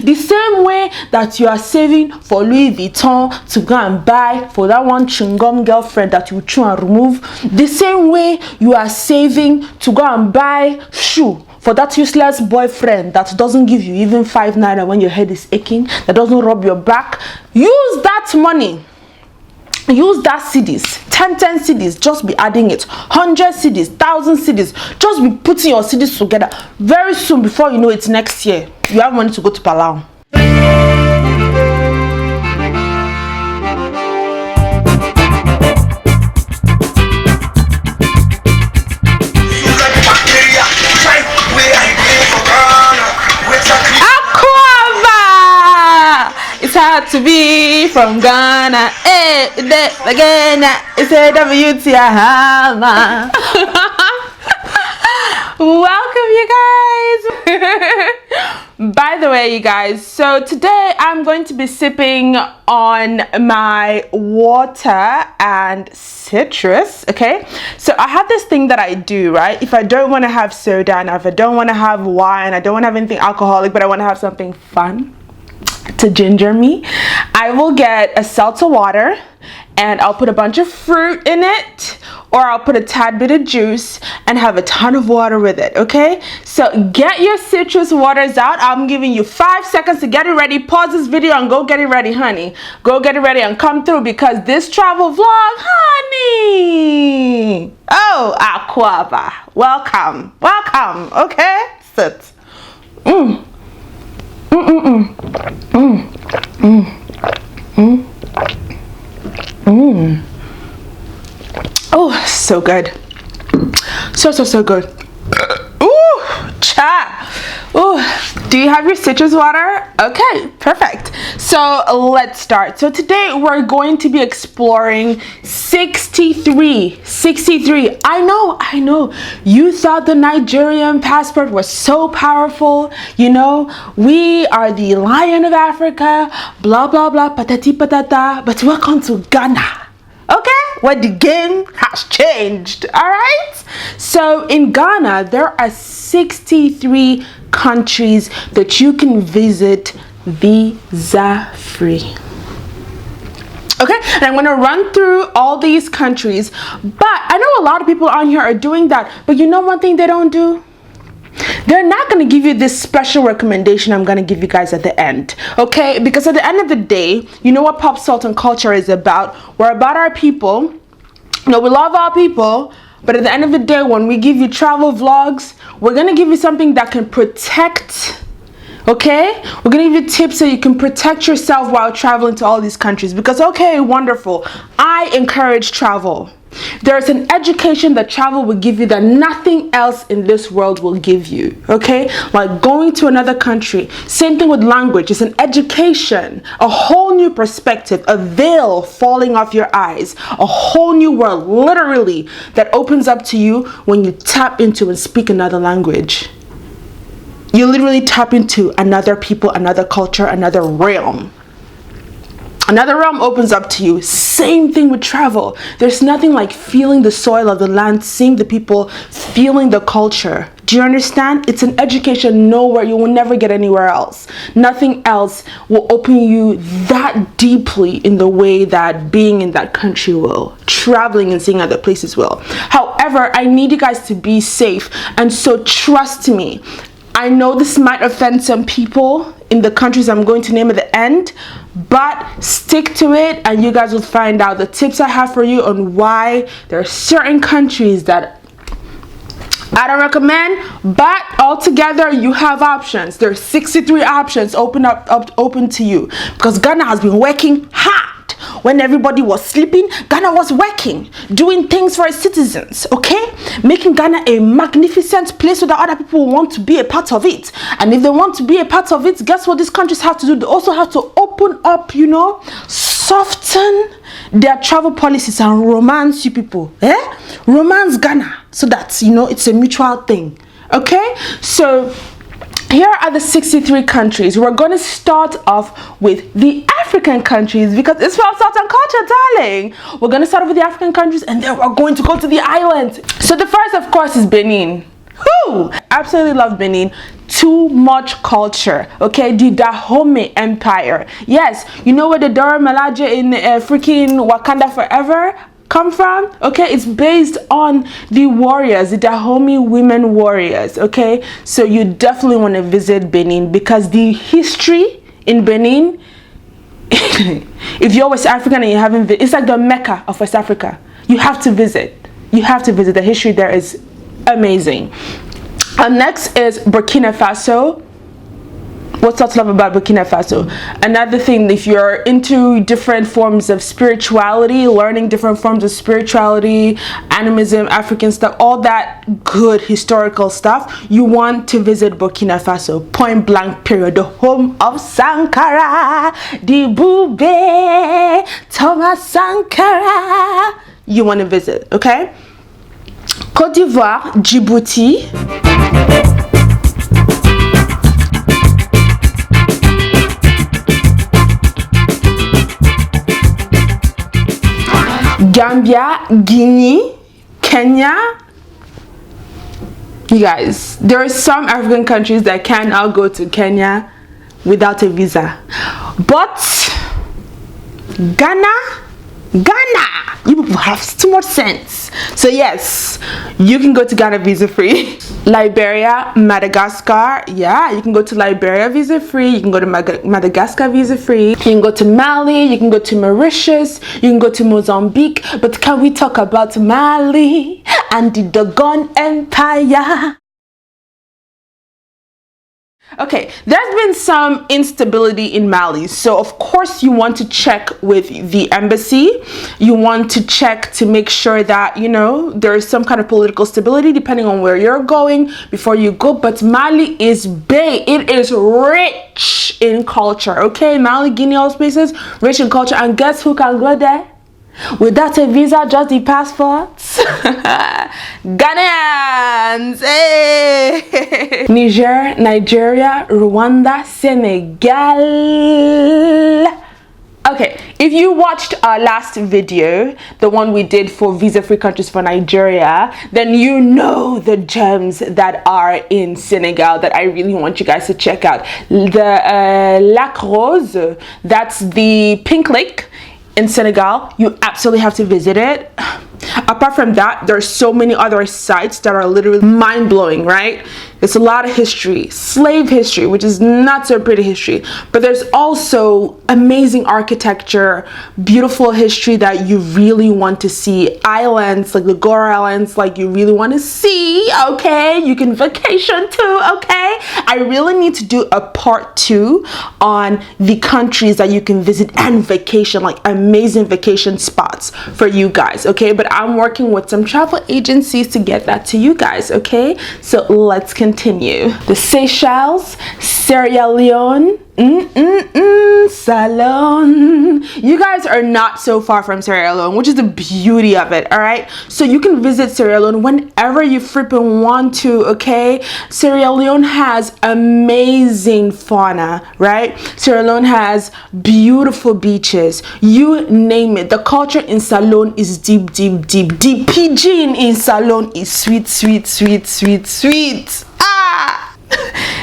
The same way that you are saving for Louis Vuitton to go and buy for that one chewing-gum girlfriend that you chew and remove, the same way you are saving to go and buy shoe for that useless boyfriend that doesn't give you even 5 naira when your head is aching, that doesn't rub your back, use that money. Use that CDs, 10 CDs, just be adding it, 100 CDs, 1,000 CDs, just be putting your CDs together. Very soon, before you know it, next year, you have money to go to Palau. It's hard to be from Ghana. Ghana. It's a WTI. Welcome, you guys. By the way, you guys, so today I'm going to be sipping on my water and citrus. Okay, so I have this thing that I do, right? If I don't want to have soda and if I don't want to have wine, I don't want to have anything alcoholic, but I want to have something fun to ginger me, I will get a seltzer water and I'll put a bunch of fruit in it, or I'll put a tad bit of juice and have a ton of water with it. Okay, so get your citrus waters out. I'm giving you 5 seconds to get it ready. Pause this video and go get it ready, honey. Go get it ready and come through, because this travel vlog, honey, oh, Aquaba, welcome, okay, sit. Oh, so good. So good. Ooh, cha. Ooh, do you have your citrus water? Okay, perfect. So let's start. So today we're going to be exploring 63. I know. You thought the Nigerian passport was so powerful. You know, we are the Lion of Africa, blah, blah, blah, patati patata. But welcome to Ghana. Okay, where the game has changed. All right, so in Ghana there are 63 countries that you can visit visa free. Okay, and I'm going to run through all these countries, but I know a lot of people on here are doing that. But you know one thing they don't do? They're not going to give you this special recommendation I'm going to give you guys at the end, okay? Because at the end of the day, you know what Pop Salt and Culture is about? We're about our people. You know, we love our people, but at the end of the day, when we give you travel vlogs, we're going to give you something that can protect, okay? We're going to give you tips so you can protect yourself while traveling to all these countries. Because, okay, wonderful, I encourage travel. There's an education that travel will give you that nothing else in this world will give you, okay? Like going to another country. Same thing with language. It's an education, a whole new perspective, a veil falling off your eyes, a whole new world, literally, that opens up to you when you tap into and speak another language. You literally tap into another people, another culture, another realm. Another realm opens up to you. Same thing with travel. There's nothing like feeling the soil of the land, seeing the people, feeling the culture. Do you understand? It's an education nowhere, you will never get anywhere else. Nothing else will open you that deeply in the way that being in that country will. Traveling and seeing other places will. However, I need you guys to be safe. And so trust me, I know this might offend some people in the countries I'm going to name at the end, but stick to it and you guys will find out the tips I have for you on why there are certain countries that I don't recommend, but altogether you have options. There's 63 options open to you, because Ghana has been working hard. When everybody was sleeping, Ghana was working, doing things for its citizens, okay? Making Ghana a magnificent place so that other people want to be a part of it. And if they want to be a part of it, guess what these countries have to do? They also have to open up, you know, soften their travel policies and romance you people, romance Ghana, so that, you know, it's a mutual thing, okay? So here are the 63 countries. We're going to start off with the African countries, because it's Pop Salt and Culture, darling. We're going to start off with the African countries and then we're going to go to the islands. So the first, of course, is Benin. Who? Absolutely love Benin. Too much culture. Okay, the Dahomey Empire. Yes, you know where the Dora Milaje in freaking Wakanda Forever come from? Okay, it's based on the warriors, the Dahomey women warriors. Okay, so you definitely want to visit Benin because the history in Benin, if you're West African and you haven't visited, it's like the Mecca of West Africa. You have to visit. You have to visit. The history there is amazing. Next is Burkina Faso. What's not to love about Burkina Faso? Another thing, if you're into different forms of spirituality, learning different forms of spirituality, animism, African stuff, all that good historical stuff, you want to visit Burkina Faso. Point blank period. The home of Sankara, Dibube, Thomas Sankara. You want to visit, okay? Côte d'Ivoire, Djibouti. Gambia, Guinea, Kenya. You guys, there are some African countries that cannot go to Kenya without a visa. But Ghana, you people have too much sense. So yes, you can go to Ghana visa free. Liberia, Madagascar, yeah, you can go to Liberia visa free. You can go to Madagascar visa free. You can go to Mali, you can go to Mauritius, you can go to Mozambique. But can we talk about Mali and the Dogon Empire? Okay, there's been some instability in Mali, so of course you want to check with the embassy. You want to check to make sure that, you know, there is some kind of political stability depending on where you're going before you go. But Mali is big, it is rich in culture. Okay, Mali, Guinea, all places rich in culture. And guess who can go there without a visa, just the passports? Ghanaians. Hey. Niger, Nigeria, Rwanda, Senegal. Okay, if you watched our last video, the one we did for visa-free countries for Nigeria, then you know the gems that are in Senegal that I really want you guys to check out. The Lac Rose, that's the pink lake in Senegal. You absolutely have to visit it. Apart from that, there are so many other sites that are literally mind-blowing, right? It's a lot of history, slave history, which is not so pretty history, but there's also amazing architecture, beautiful history that you really want to see. Islands like the Gore Islands, like you really want to see. Okay, you can vacation too. Okay, I really need to do a part 2 on the countries that you can visit and vacation, like amazing vacation spots for you guys. Okay, but I'm working with some travel agencies to get that to you guys. Okay, so let's continue. The Seychelles, Sierra Leone, Salon. You guys are not so far from Sierra Leone, which is the beauty of it. All right, so you can visit Sierra Leone whenever you flipping want to. Okay, Sierra Leone has amazing fauna, right? Sierra Leone has beautiful beaches, you name it. The culture in Salon is deep. The pigeon in Salon is sweet.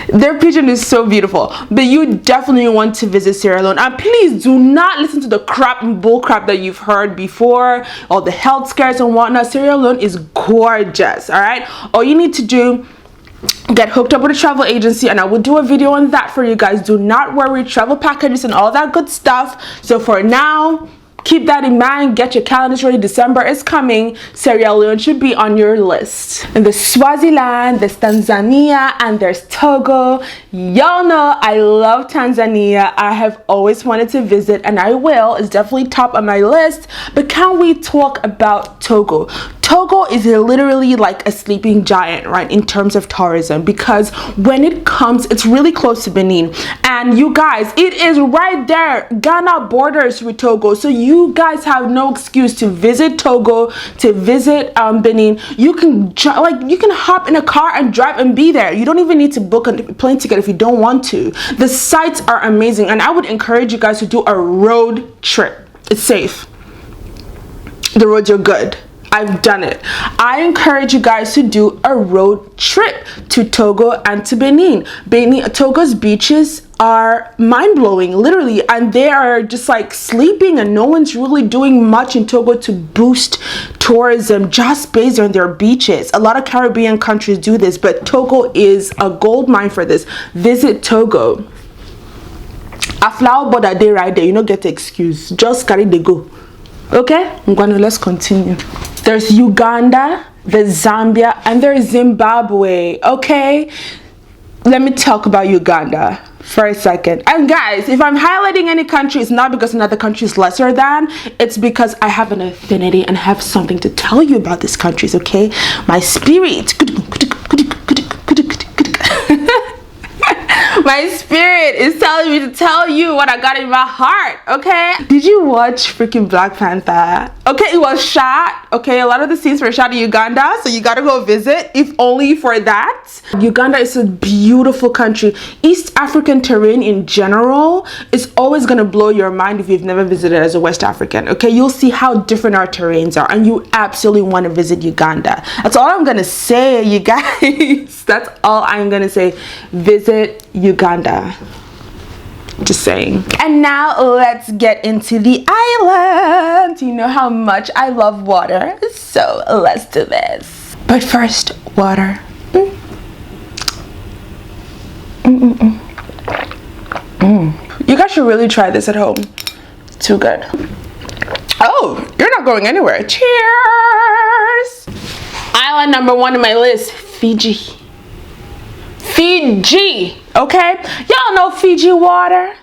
Their pigeon is so beautiful. But you definitely want to visit Sierra Leone, and please do not listen to the crap and bull crap that you've heard before, all the health scares and whatnot. Sierra Leone is gorgeous. All right, all you need to do, get hooked up with a travel agency, and I will do a video on that for you guys. Do not worry, travel packages and all that good stuff. So for now, keep that in mind. Get your calendars ready. December is coming. Sierra Leone should be on your list. And there's Swaziland, there's Tanzania, and there's Togo. Y'all know I love Tanzania. I have always wanted to visit, and I will. It's definitely top on my list. But can we talk about Togo? Togo is literally like a sleeping giant, right, in terms of tourism, because when it comes, it's really close to Benin, and you guys, it is right there. Ghana borders with Togo, so you guys have no excuse to visit Togo, to visit Benin. You can hop in a car and drive and be there. You don't even need to book a plane ticket if you don't want to. The sites are amazing, and I would encourage you guys to do a road trip. It's safe. The roads are good. I've done it. I encourage you guys to do a road trip to Togo and to Benin. Togo's beaches are mind-blowing, literally, and they are just like sleeping, and no one's really doing much in Togo to boost tourism just based on their beaches. A lot of Caribbean countries do this, but Togo is a gold mine for this. Visit Togo. A flower border day right there, you don't get the excuse, just carry the go. Okay, let's continue. There's Uganda, there's Zambia, and there's Zimbabwe. Okay, let me talk about Uganda for a second. And guys, if I'm highlighting any country, it's not because another country is lesser than, it's because I have an affinity and have something to tell you about these countries. Okay, my spirit my spirit is telling me to tell you what I got in my heart. Okay, did you watch freaking Black Panther? Okay, it was shot, okay, a lot of the scenes were shot in Uganda, so you gotta go visit, if only for that. Uganda is a beautiful country. East African terrain in general is always gonna blow your mind if you've never visited as a West African. Okay, you'll see how different our terrains are, and you absolutely want to visit Uganda. That's all I'm gonna say, you guys. That's all I'm gonna say. Visit Uganda. Just saying. And now let's get into the island. You know how much I love water, so let's do this. But first, water. You guys should really try this at home. It's too good. Oh, you're not going anywhere. Cheers. Island number 1 on my list, Fiji. Fiji, okay? Y'all know Fiji water?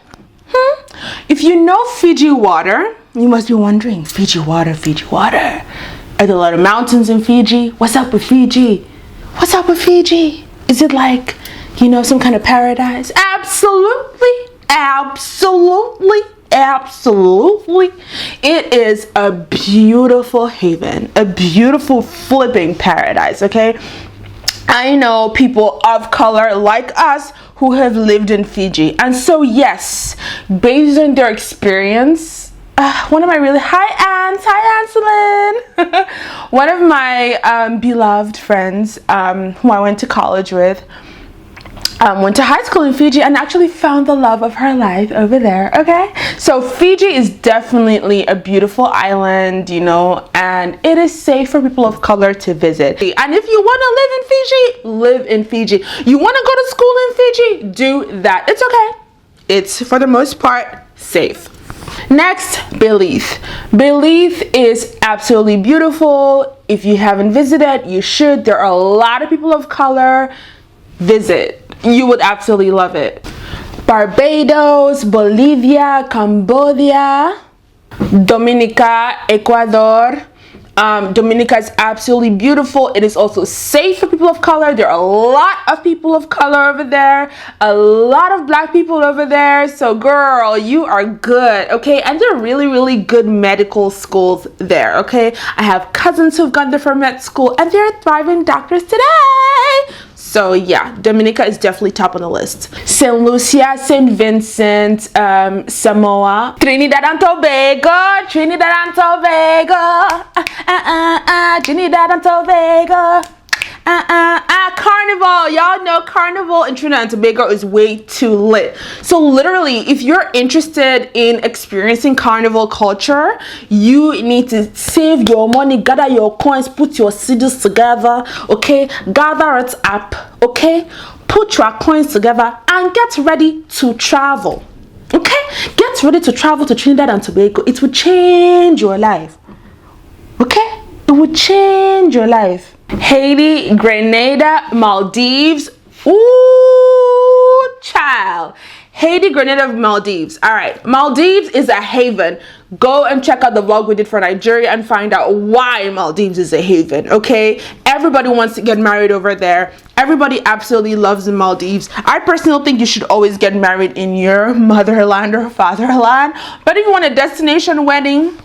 If you know Fiji water, you must be wondering, Fiji water, Fiji water. Are there a lot of mountains in Fiji? What's up with Fiji? What's up with Fiji? Is it like, you know, some kind of paradise? Absolutely, absolutely, absolutely. It is a beautiful haven, a beautiful flipping paradise, okay? I know people of color like us who have lived in Fiji, and so yes, based on their experience, one of my really hi Anselin, one of my beloved friends who I went to college with, went to high school in Fiji and actually found the love of her life over there. Okay, so Fiji is definitely a beautiful island, you know, and it is safe for people of color to visit. And if you want to live in Fiji, live in Fiji. You want to go to school in Fiji, do that. It's okay. It's for the most part safe. Next, Belize. Belize is absolutely beautiful. If you haven't visited, you should. There are a lot of people of color. Visit. You would absolutely love it. Barbados, Bolivia, Cambodia, Dominica, Ecuador. Dominica is absolutely beautiful. It is also safe for people of color. There are a lot of people of color over there, a lot of black people over there, so girl, you are good, okay? And there are really, really good medical schools there, okay? I have cousins who've gone there for med school and they're thriving doctors today. So yeah, Dominica is definitely top on the list. St. Lucia, St. Vincent, Samoa, Trinidad and Tobago, Trinidad and Tobago, Trinidad and Tobago, Carnival. Y'all know Carnival in Trinidad and Tobago is way too lit. So literally, if you're interested in experiencing Carnival culture, you need to save your money, gather your coins, put your cedis together, okay? Gather it up, okay? Put your coins together and get ready to travel, okay? Get ready to travel to Trinidad and Tobago. It will change your life, okay? It will change your life. Haiti, Grenada, Maldives. Ooh, child. Haiti, Grenada, Maldives. All right, Maldives is a haven. Go and check out the vlog we did for Nigeria and find out why Maldives is a haven, okay? Everybody wants to get married over there. Everybody absolutely loves the Maldives. I personally think you should always get married in your motherland or fatherland. But if you want a destination wedding,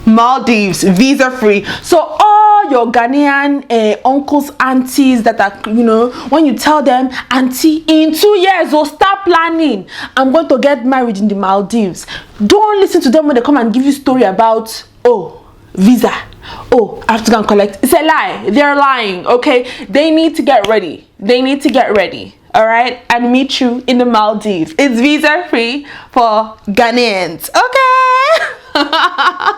Maldives, visa free. So all your Ghanaian uncles, aunties that are, you know, when you tell them, auntie, in 2 years, oh, start planning, I'm going to get married in the Maldives. Don't listen to them when they come and give you story about, oh, visa. Oh, I have to go and collect. It's a lie. They're lying. Okay, they need to get ready. They need to get ready. All right, and meet you in the Maldives. It's visa free for Ghanaians. Okay.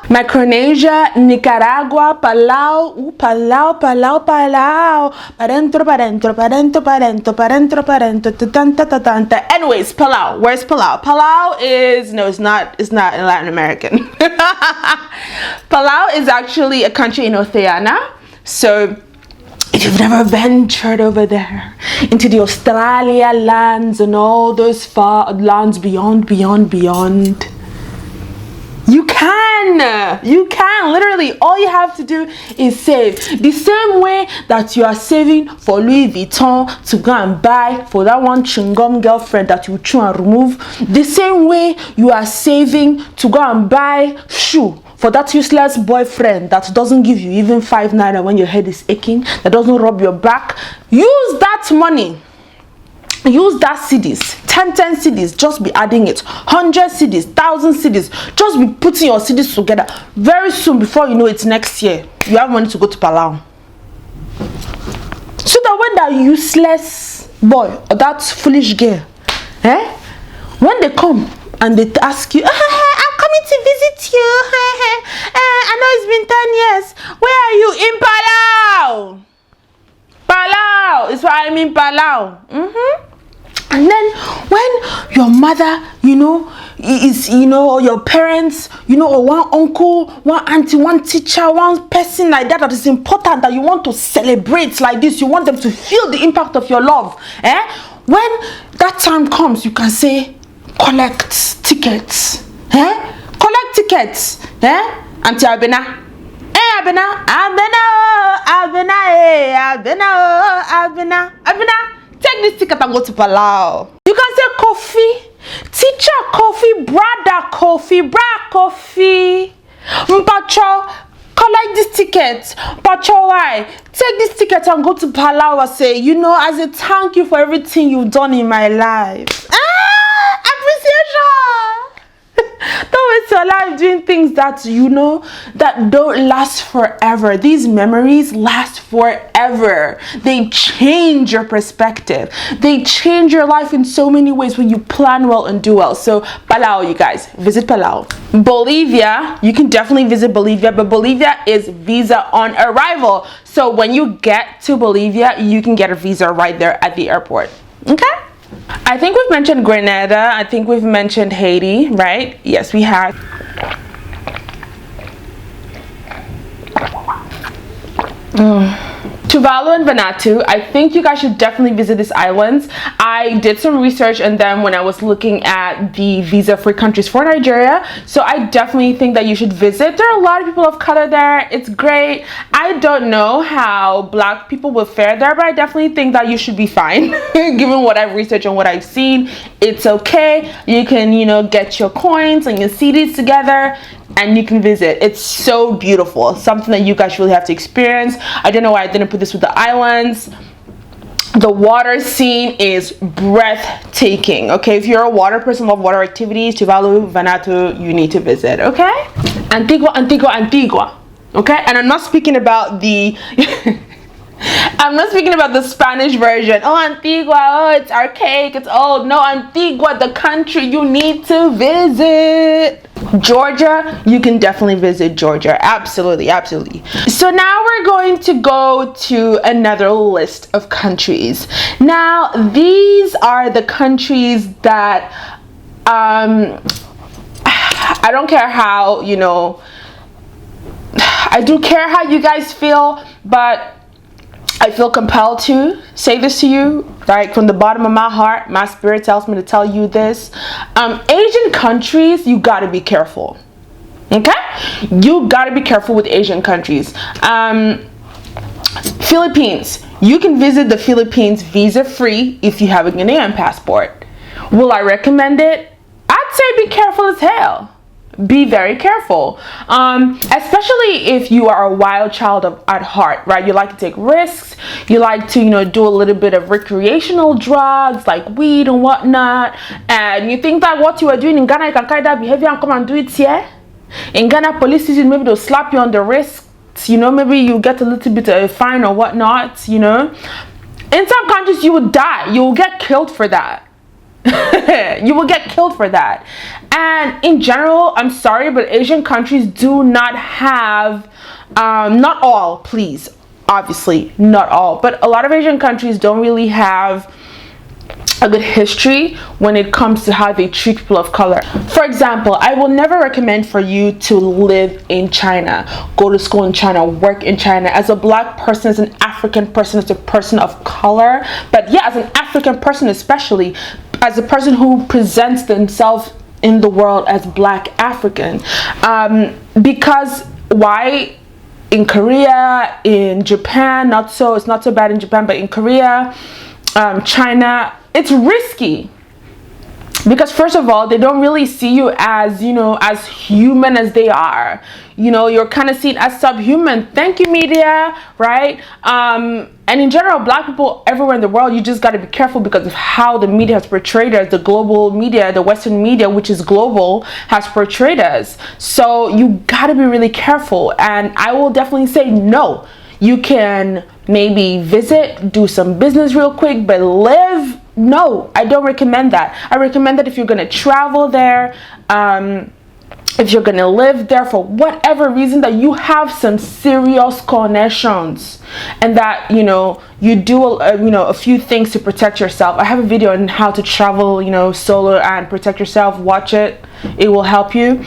Micronesia, Nicaragua, Palau, Palau, Palau, Palau, parentro, parentro, parentro, parentro, parentro, parentro, tanta, tanta. Anyways, Palau. Where's Palau? Palau is it's not in Latin American. Palau is actually a country in Oceania. So if you've never ventured over there into the Australia lands and all those far lands beyond, you can literally, all you have to do is save the same way that you are saving for Louis Vuitton to go and buy for that one chewing-gum girlfriend that you chew and remove. The same way you are saving to go and buy shoe for that useless boyfriend that doesn't give you even 5 naira when your head is aching, that doesn't rub your back. Use that money. Use that CDs, 10 CDs, just be adding it, 100 CDs, 1,000 CDs, just be putting your CDs together. Very soon, before you know it, next year, you have money to go to Palau. So that when that useless boy or that foolish girl, when they come and they ask you, I'm coming to visit you, I know it's been 10 years, where are you? In Palau. Palau is why I'm in Palau. And then when your mother, or your parents, or one uncle, one auntie, one teacher, one person like that is important that you want to celebrate like this, you want them to feel the impact of your love. When that time comes, you can say, collect tickets. Collect tickets. Auntie Abena. Abena. Take this ticket and go to Palau. You can say coffee, teacher coffee, brother coffee, bra coffee. Mpacho, collect this ticket. Mpacho, why? Take this ticket and go to Palau and say, as a thank you for everything you've done in my life. Appreciation. Don't waste your life doing things that that don't last forever. These memories last forever. They change your perspective. They change your life in so many ways when you plan well and do well. So Palau, you guys, visit Palau. Bolivia, you can definitely visit Bolivia, but Bolivia is visa on arrival. So when you get to Bolivia, you can get a visa right there at the airport. Okay? I think we've mentioned Grenada. I think we've mentioned Haiti, right? Yes, we have. Tuvalu and Vanuatu, I think you guys should definitely visit these islands. I did some research and then when I was looking at the visa-free countries for Nigeria, so I definitely think that you should visit. There are a lot of people of color there. It's great. I don't know how black people will fare there, but I definitely think that you should be fine. Given what I've researched and what I've seen, it's okay. You can, get your coins and your CDs together and you can visit. It's so beautiful. Something that you guys really have to experience. I don't know why I didn't put this with the islands. The water scene is breathtaking. Okay, if you're a water person, love water activities, Tuvalu, Vanuatu, you need to visit. Okay, Antigua. Okay, and I'm not speaking about the I'm not speaking about the Spanish version. Oh, Antigua, oh, it's archaic, it's old. No, Antigua, the country you need to visit. Georgia, you can definitely visit Georgia. Absolutely. So now we're going to go to another list of countries. Now, these are the countries that I don't care how, I do care how you guys feel, but I feel compelled to say this to you, right? From the bottom of my heart, my spirit tells me to tell you this. Asian countries, you gotta be careful. Okay? You gotta be careful with Asian countries. Philippines, you can visit the Philippines visa-free if you have a Ghanaian passport. Will I recommend it? I'd say be careful as hell. Be very careful, especially if you are a wild child at heart, right? You like to take risks, you like to do a little bit of recreational drugs like weed and whatnot, and you think that what you are doing in Ghana, you can carry that behavior and come and do it here. In Ghana, police season, maybe they'll slap you on the wrist, you know, maybe you get a little bit of a fine or whatnot, you know. In some countries, you will die. You will get killed for that. You will get killed for that. And in general, I'm sorry, but Asian countries do not have, not all, please, obviously, not all, but a lot of Asian countries don't really have a good history when it comes to how they treat people of color. For example, I will never recommend for you to live in China, go to school in China, work in China. As a black person, as an African person, as a person of color, but yeah, as an African person especially, as a person who presents themselves in the world as black African. Because why? In Korea, in Japan, it's not so bad in Japan, but in Korea, China, it's risky. Because first of all, they don't really see you as, you know, as human as they are. You know, you're kind of seen as subhuman. Thank you, media, right? And in general, black people everywhere in the world, you just got to be careful because of how the media has portrayed us. The global media, the Western media, which is global, has portrayed us. So you got to be really careful. And I will definitely say no. You can maybe visit, do some business real quick, but live, no, I don't recommend that. I recommend that if you're going to travel there, if you're going to live there for whatever reason, that you have some serious connections and that, you know, you do a few things to protect yourself. I have a video on how to travel, you know, solo and protect yourself. Watch it. It will help you.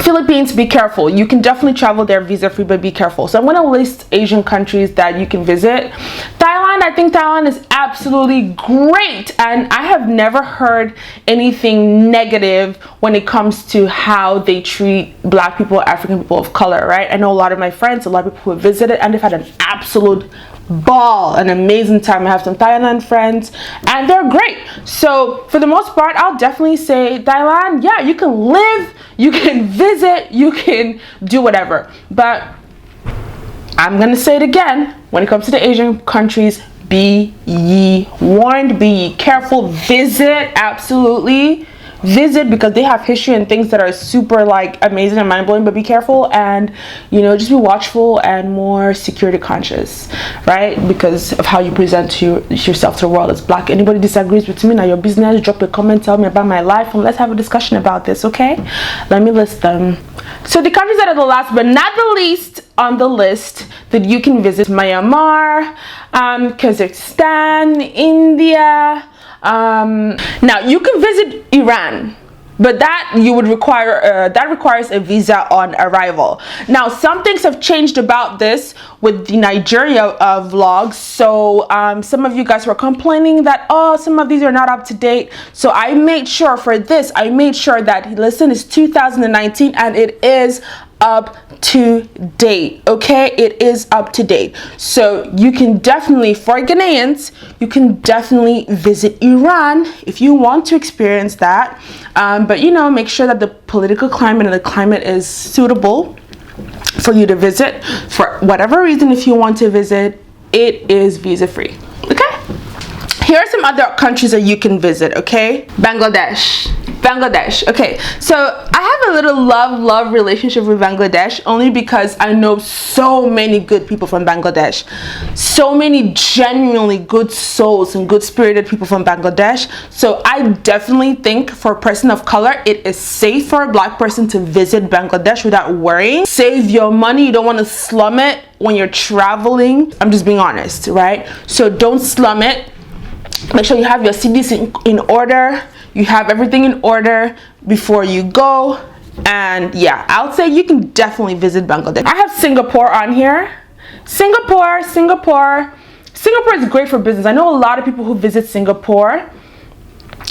Philippines, be careful. You can definitely travel there visa free, but be careful. So I'm going to list Asian countries that you can visit. Thailand, I think Thailand is absolutely great, and I have never heard anything negative when it comes to how they treat black people, African people of color, right? I know a lot of my friends, a lot of people who have visited, and they've had an absolute ball, an amazing time. I have some Thailand friends and they're great. So for the most part, I'll definitely say Thailand, yeah, you can live, you can visit, you can do whatever. But I'm gonna say it again, when it comes to the Asian countries, be ye warned, be ye careful. Visit, absolutely visit, because they have history and things that are super like amazing and mind-blowing, but be careful and, you know, just be watchful and more security conscious, right? Because of how you present yourself to the world as black. Anybody disagrees with me, now your business, drop a comment, tell me about my life, and let's have a discussion about this, okay? Let me list them. So the countries that are the last but not the least on the list that you can visit: Myanmar, Kazakhstan, India. Now you can visit Iran, but that you would require that requires a visa on arrival. Now some things have changed about this with the Nigeria vlogs. So some of you guys were complaining that, oh, some of these are not up to date. So I made sure for this, I made sure that, listen, it's 2019 and it is up to date. Okay, it is up to date. So you can definitely, for Ghanaians, you can definitely visit Iran if you want to experience that, but you know, make sure that the political climate and the climate is suitable for you to visit. For whatever reason, if you want to visit, it is visa free. Okay, here are some other countries that you can visit. Okay, Bangladesh. Okay, so I have a little love relationship with Bangladesh, only because I know so many good people from Bangladesh, so many genuinely good souls and good spirited people from Bangladesh. So I definitely think for a person of color, it is safe for a black person to visit Bangladesh without worrying. Save your money. You don't want to slum it when you're traveling. I'm just being honest, right? So don't slum it. Make sure you have your CDs in order. You have everything in order before you go. And yeah, I would say you can definitely visit Bangladesh. I have Singapore on here. Singapore is great for business. I know a lot of people who visit Singapore,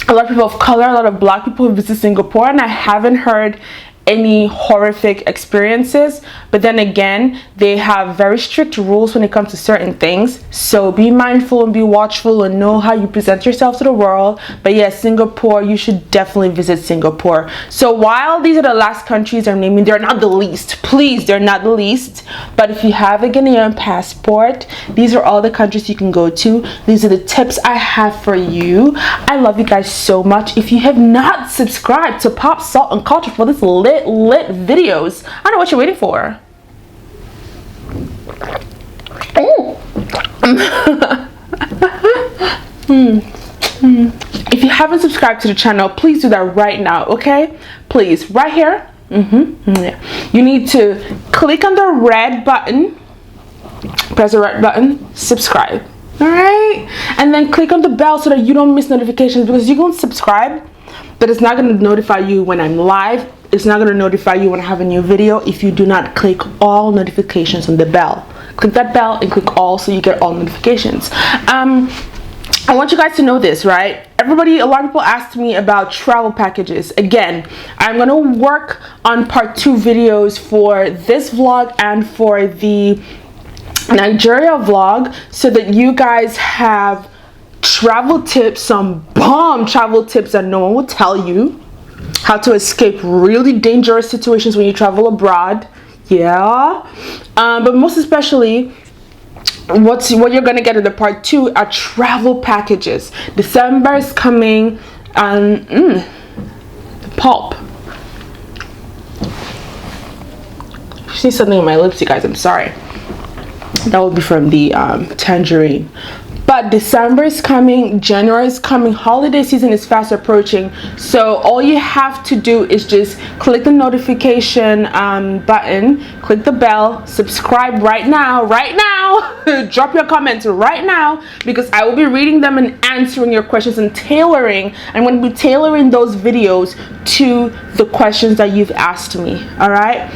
a lot of people of color, a lot of black people who visit Singapore, and I haven't heard any horrific experiences. But then again, they have very strict rules when it comes to certain things, so be mindful and be watchful and know how you present yourself to the world. But yeah, Singapore, you should definitely visit Singapore. So while these are the last countries I'm naming, they're not the least. Please, they're not the least. But if you have a Ghanaian passport, these are all the countries you can go to. These are the tips I have for you. I love you guys so much. If you have not subscribed to Pop Salt and Culture for this lit lit videos. I don't know what you're waiting for. If you haven't subscribed to the channel, please do that right now, okay? Please, right here. You need to click on the red button, press the red button, subscribe. All right, and then click on the bell so that you don't miss notifications, because you're going to subscribe, but it's not going to notify you when I'm live. It's not going to notify you when I have a new video if you do not click all notifications on the bell. Click that bell and click all so you get all notifications. I want you guys to know this, right? A lot of people asked me about travel packages. Again, I'm going to work on part 2 videos for this vlog and for the Nigeria vlog, so that you guys have travel tips, some bomb travel tips that no one will tell you. How to escape really dangerous situations when you travel abroad. Yeah. But most especially, what you're gonna get in the part 2 are travel packages. December is coming, and the pulp. I see something on my lips, you guys. I'm sorry. That will be from the tangerine. But December is coming, January is coming, holiday season is fast approaching. So all you have to do is just click the notification button, click the bell, subscribe right now, drop your comments right now, because I will be reading them and answering your questions and tailoring. I'm going to be tailoring those videos to the questions that you've asked me, all right?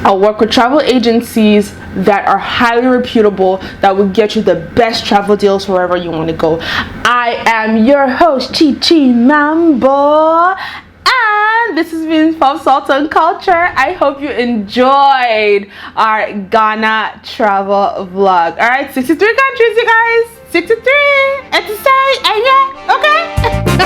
I'll work with travel agencies that are highly reputable, that will get you the best travel deals wherever you want to go. I am your host, Chi Mambo, and this has been Pop Salt and Culture. I hope you enjoyed our Ghana travel vlog. All right, 63 countries, you guys. 63. And to say, and yeah, okay.